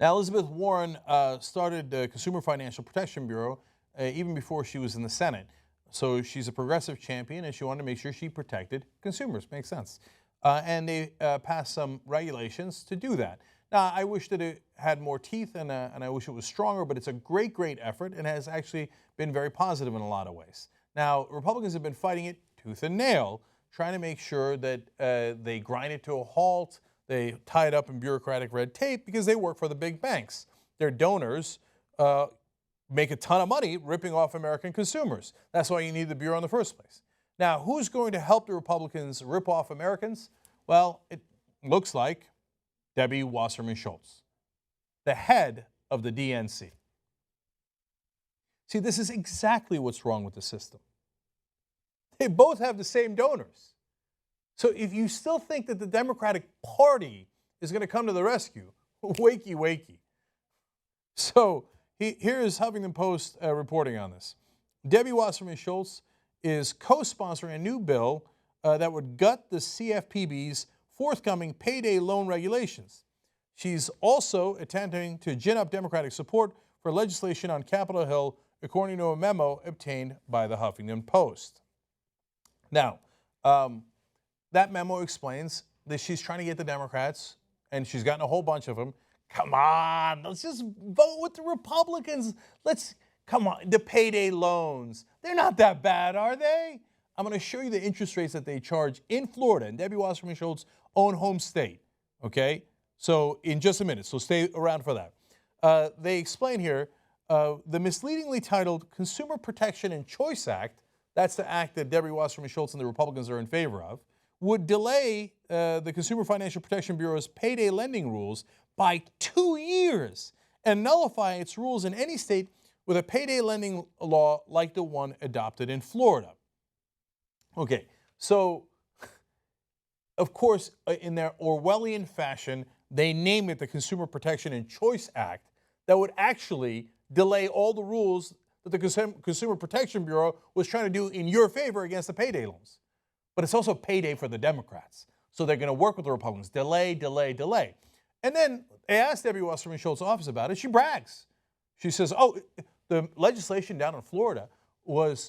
Now, Elizabeth Warren started the Consumer Financial Protection Bureau even before she was in the Senate. So she's a progressive champion, and she wanted to make sure she protected consumers. Makes sense. And they passed some regulations to do that. Now, I wish that it had more teeth, and I wish it was stronger, but it's a great, great effort and has actually been very positive in a lot of ways. Now, Republicans have been fighting it tooth and nail, trying to make sure that they grind it to a halt. They tie it up in bureaucratic red tape because they work for the big banks. Their donors make a ton of money ripping off American consumers. That's why you need the Bureau in the first place. Now, who's going to help the Republicans rip off Americans? Well, it looks like Debbie Wasserman Schultz, the head of the DNC. See, this is exactly what's wrong with the system. They both have the same donors. So if you still think that the Democratic Party is going to come to the rescue, wakey, wakey. So here is Huffington Post reporting on this. Debbie Wasserman Schultz is co-sponsoring a new bill that would gut the CFPB's forthcoming payday loan regulations. She's also attempting to gin up Democratic support for legislation on Capitol Hill, according to a memo obtained by the Huffington Post. Now, that memo explains that she's trying to get the Democrats, and she's gotten a whole bunch of them. Come on, let's just vote with the Republicans. Come on, the payday loans. They're not that bad, are they? I'm going to show you the interest rates that they charge in Florida, in Debbie Wasserman Schultz's own home state, okay? So in just a minute, so stay around for that. They explain here, the misleadingly titled Consumer Protection and Choice Act, that's the act that Debbie Wasserman Schultz and the Republicans are in favor of, would delay the Consumer Financial Protection Bureau's payday lending rules by 2 years and nullify its rules in any state with a payday lending law like the one adopted in Florida. Okay, so of course, in their Orwellian fashion, they name it the Consumer Protection and Choice Act that would actually delay all the rules that the Consumer Protection Bureau was trying to do in your favor against the payday loans. But it's also payday for the Democrats. So they're going to work with the Republicans. Delay, delay, delay. And then they asked Debbie Wasserman Schultz's office about it. She brags. She says, oh, the legislation down in Florida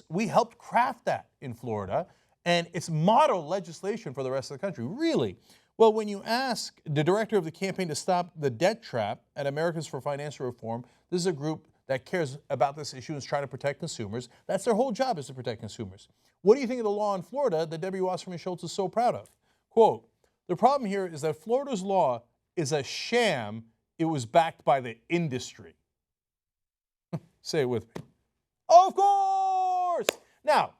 we helped craft that in Florida, and it's model legislation for the rest of the country. Really? Well, when you ask the director of the campaign to stop the debt trap at Americans for Financial Reform, this is a group that cares about this issue and is trying to protect consumers. That's their whole job, is to protect consumers. What do you think of the law in Florida that Debbie Wasserman Schultz is so proud of? Quote, the problem here is that Florida's law is a sham. It was backed by the industry. Say it with me. Of course! Now,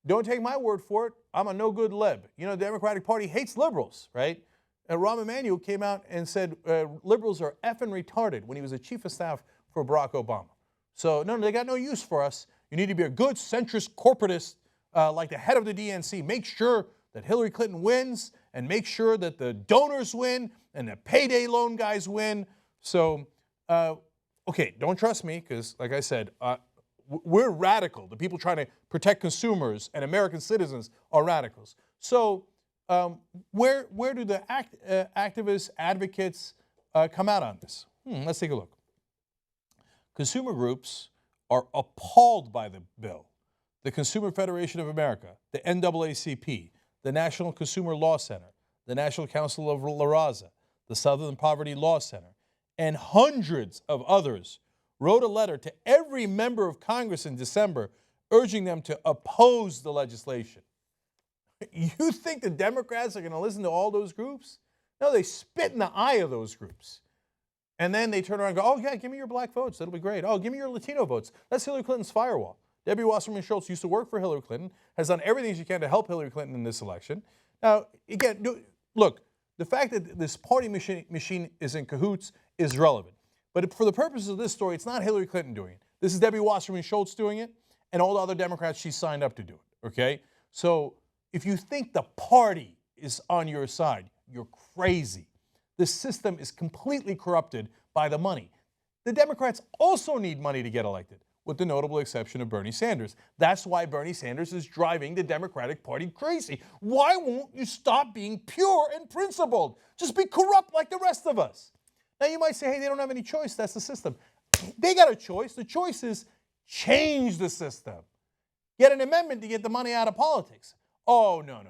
don't take my word for it. I'm a no-good lib. You know, the Democratic Party hates liberals, right? And Rahm Emanuel came out and said liberals are effing retarded when he was the chief of staff for Barack Obama. So, no, they got no use for us. You need to be a good centrist corporatist like the head of the DNC. Make sure that Hillary Clinton wins and make sure that the donors win and the payday loan guys win. So, okay, don't trust me because, like I said, we're radical. The people trying to protect consumers and American citizens are radicals. So where do the activists, advocates come out on this? Let's take a look. Consumer groups are appalled by the bill. The Consumer Federation of America, the NAACP, the National Consumer Law Center, the National Council of La Raza, the Southern Poverty Law Center, and hundreds of others wrote a letter to every member of Congress in December urging them to oppose the legislation. You think the Democrats are going to listen to all those groups? No, they spit in the eye of those groups. And then they turn around and go, oh, yeah, give me your black votes. That'll be great. Oh, give me your Latino votes. That's Hillary Clinton's firewall. Debbie Wasserman Schultz used to work for Hillary Clinton, has done everything she can to help Hillary Clinton in this election. Now, again, look, the fact that this party machine is in cahoots is relevant. But for the purposes of this story, it's not Hillary Clinton doing it. This is Debbie Wasserman Schultz doing it, and all the other Democrats she signed up to do it, okay? So if you think the party is on your side, you're crazy. The system is completely corrupted by the money. The Democrats also need money to get elected, with the notable exception of Bernie Sanders. That's why Bernie Sanders is driving the Democratic Party crazy. Why won't you stop being pure and principled? Just be corrupt like the rest of us. Now you might say, hey, they don't have any choice. That's the system. They got a choice. The choice is change the system. Get an amendment to get the money out of politics. Oh, no.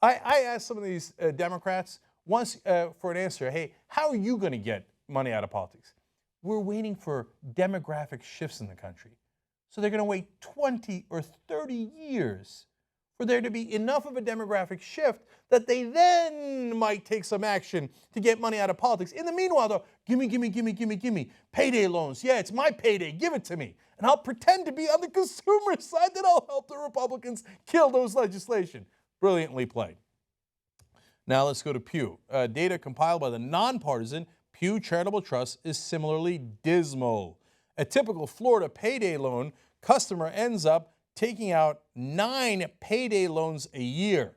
I asked some of these Democrats once for an answer, hey, how are you going to get money out of politics? We're waiting for demographic shifts in the country. So they're going to wait 20 or 30 years for there to be enough of a demographic shift that they then might take some action to get money out of politics. In the meanwhile, though, gimme. Payday loans. Yeah, it's my payday. Give it to me. And I'll pretend to be on the consumer side that I'll help the Republicans kill those legislation. Brilliantly played. Now let's go to Pew. Data compiled by the nonpartisan Pew Charitable Trust is similarly dismal. A typical Florida payday loan customer ends up taking out 9 payday loans a year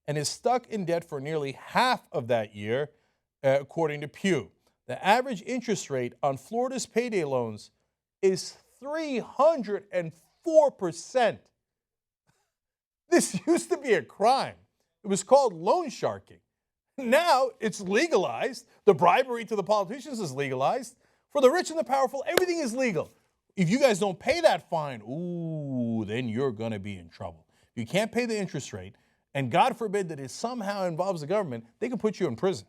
and is stuck in debt for nearly half of that year, according to Pew. The average interest rate on Florida's payday loans is 304%. This used to be a crime. It was called loan sharking. Now it's legalized. The bribery to the politicians is legalized. For the rich and the powerful, everything is legal. If you guys don't pay that fine, ooh, then you're going to be in trouble. If you can't pay the interest rate, and God forbid that it somehow involves the government, they can put you in prison.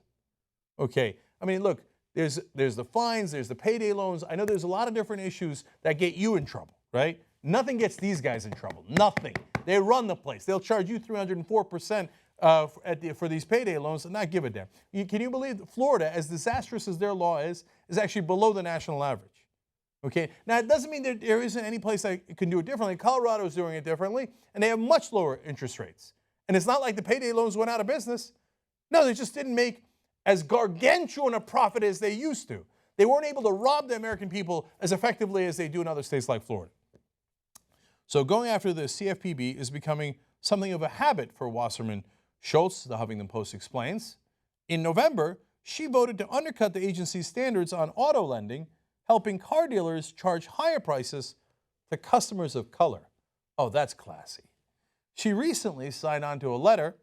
Okay, I mean, look, there's the fines, there's the payday loans. I know there's a lot of different issues that get you in trouble, right? Nothing gets these guys in trouble. Nothing. They run the place. They'll charge you 304% for these payday loans and not give a damn. Can you believe that Florida, as disastrous as their law is actually below the national average? Okay, now it doesn't mean that there isn't any place that can do it differently. Colorado is doing it differently, and they have much lower interest rates. And it's not like the payday loans went out of business. No, they just didn't make as gargantuan a profit as they used to. They weren't able to rob the American people as effectively as they do in other states like Florida. So going after the CFPB is becoming something of a habit for Wasserman Schultz, the Huffington Post explains. In November, she voted to undercut the agency's standards on auto lending, helping car dealers charge higher prices to customers of color. Oh, that's classy. She recently signed on to a letter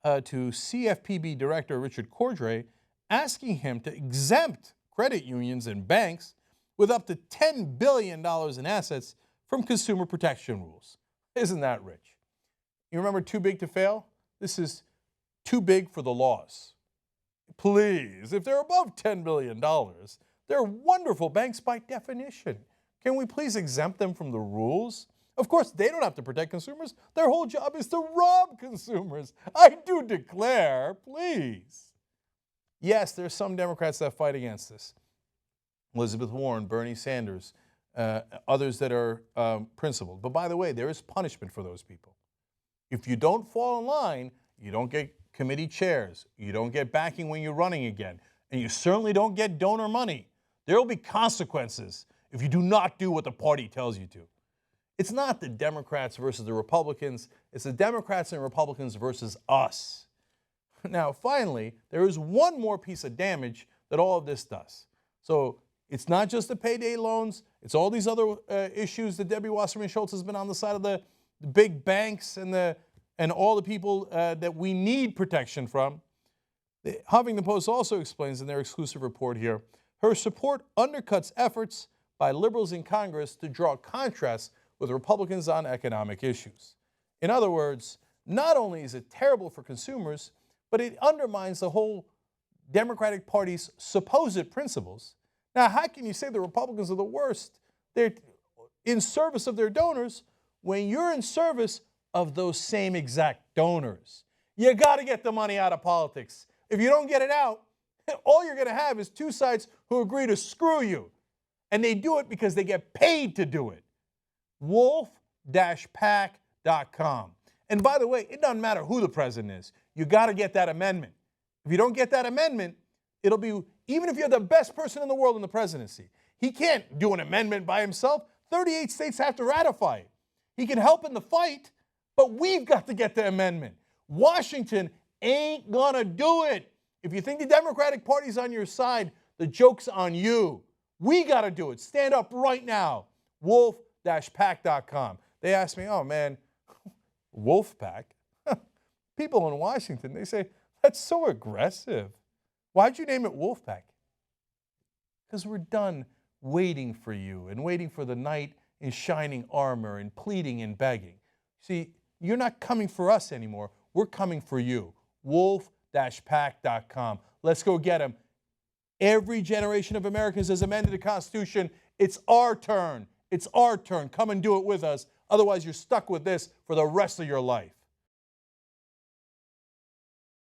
to CFPB Director Richard Cordray asking him to exempt credit unions and banks with up to $10 billion in assets from consumer protection rules. Isn't that rich? You remember too big to fail? This is too big for the laws. Please, if they're above $10 billion, they're wonderful banks by definition. Can we please exempt them from the rules? Of course, they don't have to protect consumers. Their whole job is to rob consumers. I do declare, please. Yes, there's some Democrats that fight against this. Elizabeth Warren, Bernie Sanders, others that are principled. But by the way, there is punishment for those people. If you don't fall in line, you don't get committee chairs, you don't get backing when you're running again, and you certainly don't get donor money. There will be consequences if you do not do what the party tells you to. It's not the Democrats versus the Republicans. It's the Democrats and Republicans versus us. Now, finally, there is one more piece of damage that all of this does. So it's not just the payday loans. It's all these other issues that Debbie Wasserman Schultz has been on the side of the big banks and all the people that we need protection from. The Huffington Post also explains in their exclusive report here, her support undercuts efforts by liberals in Congress to draw contrasts with Republicans on economic issues. In other words, not only is it terrible for consumers, but it undermines the whole Democratic Party's supposed principles. Now, how can you say the Republicans are the worst? They're in service of their donors when you're in service of those same exact donors. You got to get the money out of politics. If you don't get it out, all you're going to have is two sides who agree to screw you. And they do it because they get paid to do it. wolf-pac.com. And by the way, it doesn't matter who the president is. You got to get that amendment. If you don't get that amendment, it'll be, even if you're the best person in the world in the presidency, he can't do an amendment by himself. 38 states have to ratify it. He can help in the fight, but we've got to get the amendment. Washington ain't gonna do it. If you think the Democratic Party's on your side, the joke's on you. We got to do it. Stand up right now. wolf-pac.com. They asked me, oh man, Wolf Pack? People in Washington, they say, that's so aggressive. Why'd you name it Wolf Pack? because we're done waiting for you and waiting for the knight in shining armor and pleading and begging. See, you're not coming for us anymore. We're coming for you. Wolf-pack.com. Let's go get them. Every generation of Americans has amended the Constitution. It's our turn. It's our turn. Come and do it with us. Otherwise, you're stuck with this for the rest of your life.